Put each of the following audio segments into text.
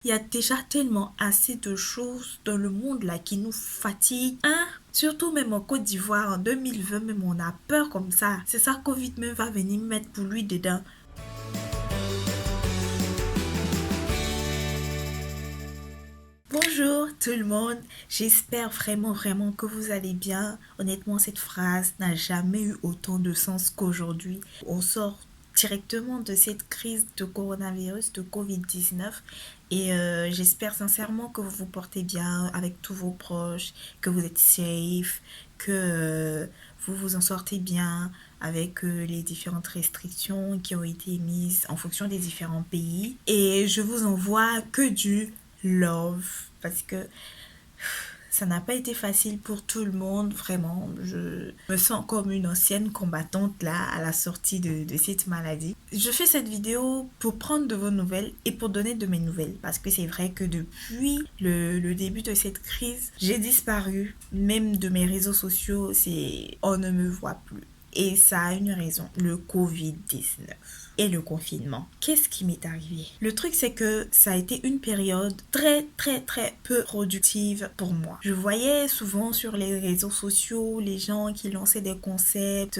Il y a déjà tellement assez de choses dans le monde là qui nous fatiguent, hein? Surtout même en Côte d'Ivoire en 2020, même on a peur comme ça. C'est ça Covid même va venir mettre pour lui dedans. Bonjour tout le monde, j'espère vraiment que vous allez bien. Honnêtement, cette phrase n'a jamais eu autant de sens qu'aujourd'hui. On sort directement de cette crise de coronavirus, de Covid-19 et j'espère sincèrement que vous vous portez bien avec tous vos proches, que vous êtes safe, que vous vous en sortez bien avec les différentes restrictions qui ont été mises en fonction des différents pays. Et je vous envoie que du love parce que ça n'a pas été facile pour tout le monde, vraiment. Je me sens comme une ancienne combattante là à la sortie de cette maladie. Je fais cette vidéo pour prendre de vos nouvelles et pour donner de mes nouvelles parce que c'est vrai que depuis le début de cette crise, j'ai disparu. Même de mes réseaux sociaux, on ne me voit plus. Et ça a une raison, le Covid-19 et le confinement. Qu'est-ce qui m'est arrivé? Le truc, c'est que ça a été une période très peu productive pour moi. Je voyais souvent sur les réseaux sociaux les gens qui lançaient des concepts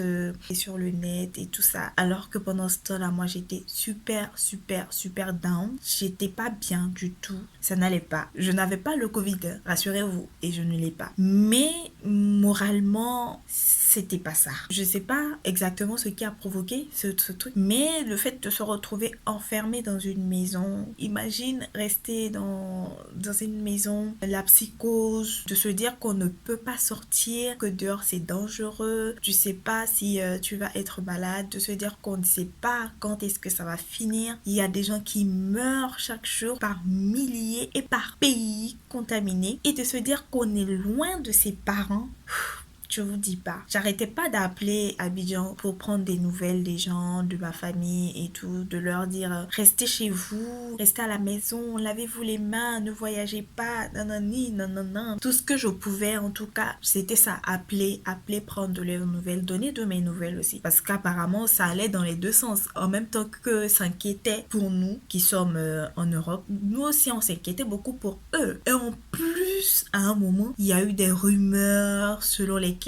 sur le net et tout ça. Alors que pendant ce temps-là, moi, j'étais super down. J'étais pas bien du tout. Ça n'allait pas. Je n'avais pas le Covid, rassurez-vous, et je ne l'ai pas. Mais moralement, c'était pas ça. Je sais pas exactement ce qui a provoqué ce truc, mais le fait de se retrouver enfermé dans une maison, imagine rester dans une maison, la psychose, de se dire qu'on ne peut pas sortir, que dehors c'est dangereux, tu sais pas si tu vas être malade, de se dire qu'on ne sait pas quand est-ce que ça va finir. Il y a des gens qui meurent chaque jour par milliers et par pays contaminés, et de se dire qu'on est loin de ses parents. Je vous dis pas. J'arrêtais pas d'appeler Abidjan pour prendre des nouvelles des gens, de ma famille et tout, de leur dire restez chez vous, restez à la maison, lavez-vous les mains, ne voyagez pas, non. Tout ce que je pouvais en tout cas, c'était ça, appeler, prendre de leurs nouvelles, donner de mes nouvelles aussi. Parce qu'apparemment, ça allait dans les deux sens. En même temps que s'inquiétaient pour nous qui sommes en Europe, nous aussi on s'inquiétait beaucoup pour eux. Et en plus, à un moment, il y a eu des rumeurs selon lesquelles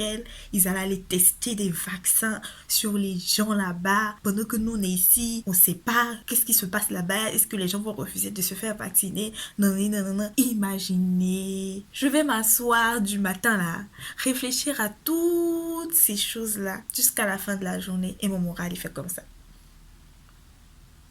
ils allaient aller tester des vaccins sur les gens là-bas. Pendant que nous, on est ici, on ne sait pas qu'est-ce qui se passe là-bas. Est-ce que les gens vont refuser de se faire vacciner? Non. Imaginez, je vais m'asseoir du matin là, réfléchir à toutes ces choses-là jusqu'à la fin de la journée et mon moral, il fait comme ça.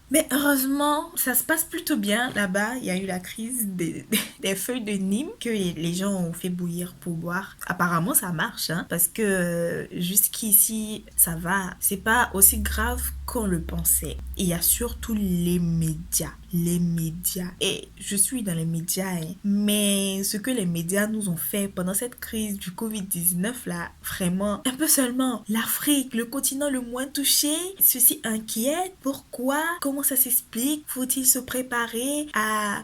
Mais heureusement, ça se passe plutôt bien là-bas. Il y a eu la crise des feuilles de Nîmes que les gens ont fait bouillir pour boire. Apparemment, ça marche, hein, parce que jusqu'ici, ça va. C'est pas aussi grave qu'on le pensait. Et il y a surtout les médias. Les médias. Et je suis dans les médias, hein. Mais ce que les médias nous ont fait pendant cette crise du Covid-19 là, vraiment, un peu seulement l'Afrique, le continent le moins touché, ceci inquiète. Pourquoi? Comment ça s'explique? Faut-il se préparer à...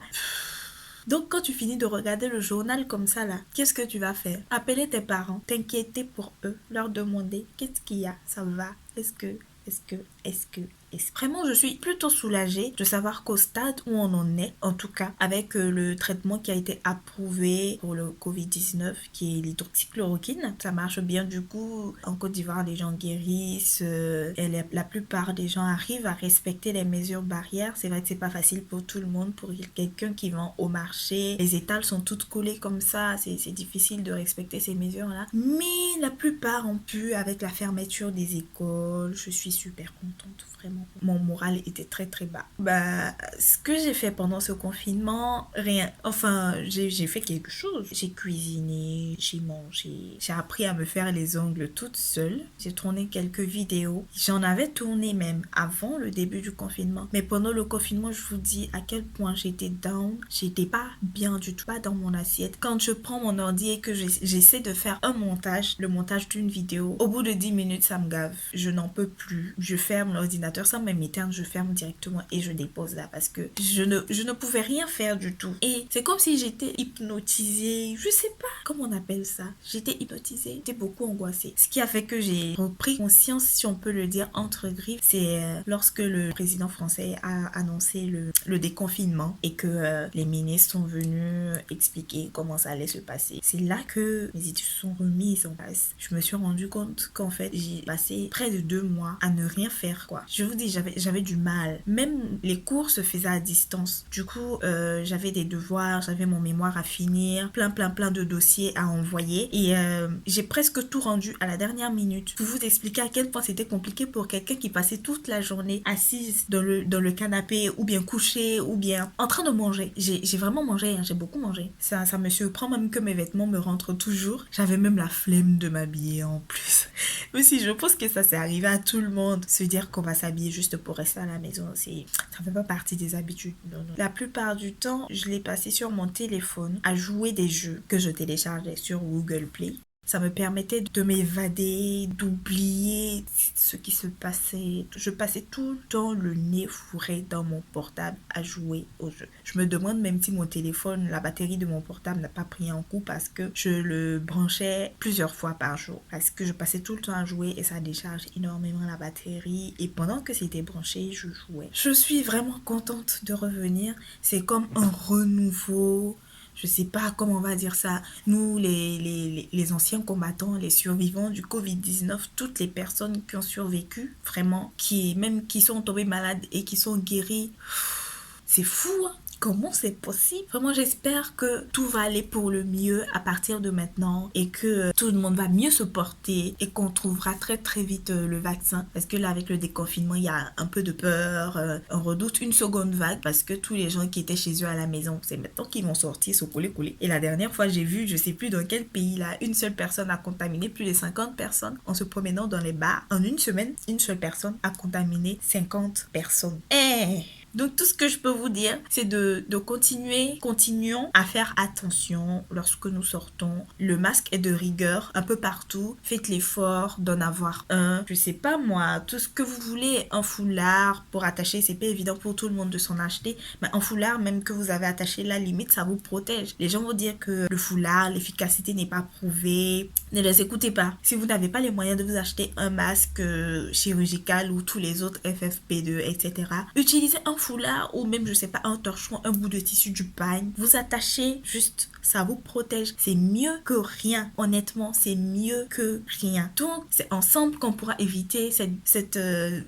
Donc quand tu finis de regarder le journal comme ça là, qu'est-ce que tu vas faire? Appeler tes parents, t'inquiéter pour eux, leur demander qu'est-ce qu'il y a, ça va, est-ce que vraiment, je suis plutôt soulagée de savoir qu'au stade où on en est, en tout cas, avec le traitement qui a été approuvé pour le Covid-19, qui est l'hydroxychloroquine, ça marche bien du coup. En Côte d'Ivoire, les gens guérissent et la plupart des gens arrivent à respecter les mesures barrières. C'est vrai que c'est pas facile pour tout le monde, pour quelqu'un qui vend au marché. Les étals sont toutes collées comme ça, c'est difficile de respecter ces mesures-là. Mais la plupart ont pu, avec la fermeture des écoles, je suis super contente, vraiment. Mon moral était très bas. Ce que j'ai fait pendant ce confinement, rien. Enfin, j'ai fait quelque chose. J'ai cuisiné, j'ai mangé, j'ai appris à me faire les ongles toute seule. J'ai tourné quelques vidéos. J'en avais tourné même avant le début du confinement. Mais pendant le confinement, je vous dis à quel point j'étais down. J'étais pas bien du tout, pas dans mon assiette. Quand je prends mon ordi et que j'essaie de faire un montage, le montage d'une vidéo, au bout de 10 minutes, ça me gave. Je n'en peux plus. Je ferme l'ordinateur, personne même m'éterne, je ferme directement et je dépose là parce que je ne pouvais rien faire du tout. Et c'est comme si j'étais hypnotisée, je sais pas comment on appelle ça. J'étais hypnotisée, j'étais beaucoup angoissée. Ce qui a fait que j'ai repris conscience, si on peut le dire entre griffes, c'est lorsque le président français a annoncé le déconfinement et que les ministres sont venus expliquer comment ça allait se passer. C'est là que mes études sont remises en place. Je me suis rendu compte qu'en fait, j'ai passé près de 2 mois à ne rien faire, quoi. Je vous dis, j'avais du mal. Même les cours se faisaient à distance. Du coup, j'avais des devoirs, j'avais mon mémoire à finir, plein de dossiers à envoyer. Et j'ai presque tout rendu à la dernière minute. Pour vous expliquer à quel point c'était compliqué pour quelqu'un qui passait toute la journée assise dans le canapé, ou bien couché, ou bien en train de manger. J'ai vraiment mangé, hein, j'ai beaucoup mangé. Ça me surprend même que mes vêtements me rentrent toujours. J'avais même la flemme de m'habiller en plus. Mais si, je pense que ça s'est arrivé à tout le monde. Se dire qu'on va s'habiller juste pour rester à la maison, ça fait pas partie des habitudes. Non, non. La plupart du temps, je l'ai passé sur mon téléphone à jouer des jeux que je téléchargeais sur Google Play. Ça me permettait de m'évader, d'oublier ce qui se passait. Je passais tout le temps le nez fourré dans mon portable à jouer aux jeux. Je me demande même si mon téléphone, la batterie de mon portable n'a pas pris un coup parce que je le branchais plusieurs fois par jour. Parce que je passais tout le temps à jouer et ça décharge énormément la batterie. Et pendant que c'était branché, je jouais. Je suis vraiment contente de revenir. C'est comme un renouveau. Je sais pas comment on va dire ça. Nous, les anciens combattants, les survivants du Covid-19, toutes les personnes qui ont survécu, vraiment, qui sont tombées malades et qui sont guéries, c'est fou, hein. Comment c'est possible? Vraiment, j'espère que tout va aller pour le mieux à partir de maintenant et que tout le monde va mieux se porter et qu'on trouvera très vite le vaccin. Parce que là, avec le déconfinement, il y a un peu de peur. On redoute une seconde vague parce que tous les gens qui étaient chez eux à la maison, c'est maintenant qu'ils vont sortir, se coller. Et la dernière fois, j'ai vu, je sais plus dans quel pays là, une seule personne a contaminé plus de 50 personnes en se promenant dans les bars. En une semaine, une seule personne a contaminé 50 personnes. Donc tout ce que je peux vous dire, c'est de continuons à faire attention lorsque nous sortons. Le masque est de rigueur un peu partout. Faites l'effort d'en avoir un. Je sais pas moi, tout ce que vous voulez, un foulard pour attacher, c'est pas évident pour tout le monde de s'en acheter, mais un foulard même que vous avez attaché, la limite ça vous protège. Les gens vont dire que le foulard, l'efficacité n'est pas prouvée. Ne les écoutez pas. Si vous n'avez pas les moyens de vous acheter un masque chirurgical ou tous les autres FFP2, etc., utilisez un foulard ou même, je sais pas, un torchon, un bout de tissu, du pagne. Vous attachez, juste, ça vous protège. C'est mieux que rien. Honnêtement, c'est mieux que rien. Donc, c'est ensemble qu'on pourra éviter cette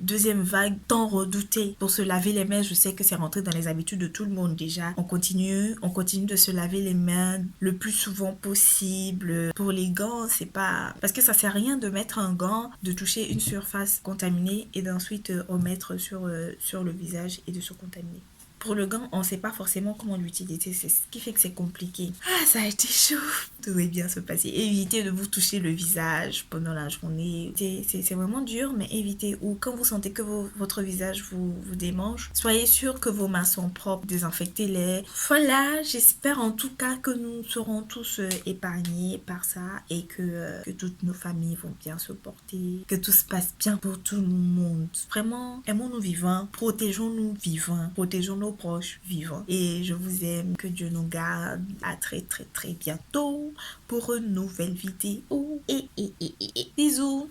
deuxième vague tant redoutée. Pour se laver les mains, je sais que c'est rentré dans les habitudes de tout le monde déjà. On continue de se laver les mains le plus souvent possible. Pour les gants, c'est pas... Parce que ça sert à rien de mettre un gant, de toucher une surface contaminée et d'ensuite remettre sur le visage et de se contaminer. Pour le gant, on ne sait pas forcément comment l'utiliser. C'est ce qui fait que c'est compliqué. Ah, ça a été chaud. Tout va bien se passer. Évitez de vous toucher le visage pendant la journée. C'est vraiment dur, mais évitez. Ou quand vous sentez que votre visage vous démange, soyez sûr que vos mains sont propres. Désinfectez-les. Voilà, j'espère en tout cas que nous serons tous épargnés par ça et que toutes nos familles vont bien se porter. Que tout se passe bien pour tout le monde. Vraiment, aimons-nous vivants. Protégeons-nous vivants. Protégeons nos proches vivants. Et je vous aime. Que Dieu nous garde. À très bientôt pour une nouvelle vidéo. Bisous.